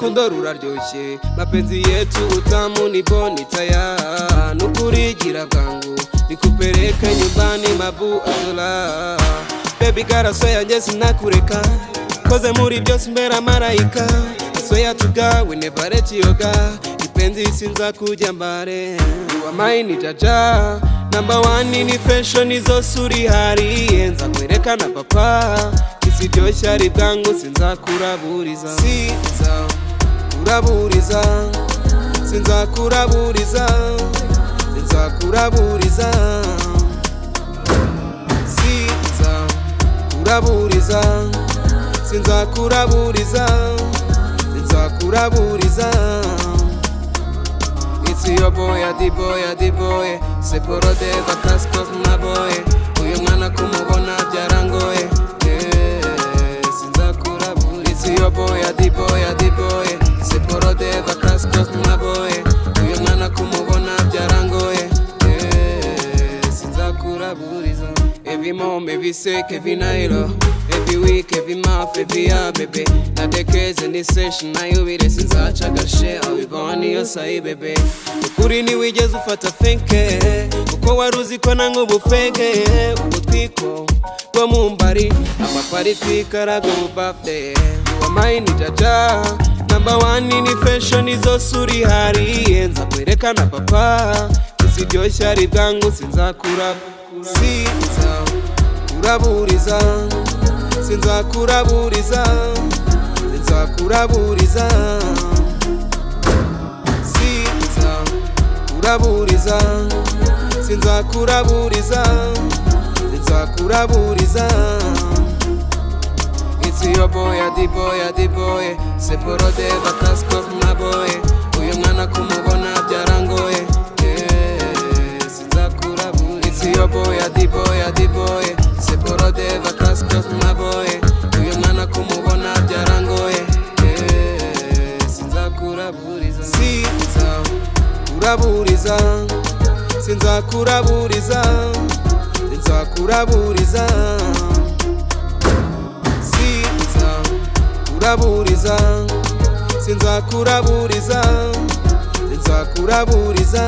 urukundo ruraryoshye, mapenzi yetu utamu ni bonitaya, nukurigira bwangu nikupeleke nyumbani mabu adola. Baby girl I swear njye sinakureka, koze muri byose mbera marayika. I swear to God we never let you go, ipenzi sinza kujya mbare. You are mine jaja, number one ni fashion izo suri hari, enza kwerekana papa isi ryoshye ari bwangu sinza kuraburiza. Sinza kuraburiza, sinza kuraburiza, sinza kuraburiza, sinza kuraburiza, sinza kuraburiza, sinza kuraburiza. It's your boy, adi boy, adi boy, seporo de vacances of my boy. Uyu mwana kumubona byarangoye, sinza kuraburiza. It's your boy, adi boy, adi boy, seporo de vacances of my boy. Uyu mwana kumubona byarangoye, sinza kuraburiza. Every moment, every sec, every night, every week, every month, every year, baby. Nadekeze ni session nayubire sinzaca gashe, abibona iyo sayi baby. Ukuri ntiwigeze ufata fenke, uko waruzi ko nanga ubufeke. Ubutwiko bwo mu mbari, amapari twikaraga ububafte. You are mine jaja, number one ni fashion izo suri hari, enza kwerekana papa isi ryoshye ari bwangu sinza kuraburiza. Sinza kuraburiza, sinza kuraburiza, sinza kuraburiza, sinza kuraburiza, sinza kuraburiza, sinza kuraburiza. It's your boy, adi boy, adi boy, seporo de vacances of my boy. Uyu mwana kumubona byarangoye, sinza kuraburiza. It's your boy, adi boy, adi boy, seporo de vacances of my boy. Uyu mwana kumubona byarangoye, sinza kuraburiza. Sinza kuraburiza, sinza kuraburiza, sinza kuraburiza, sinza kuraburiza, sinza kuraburiza, sinza kuraburiza.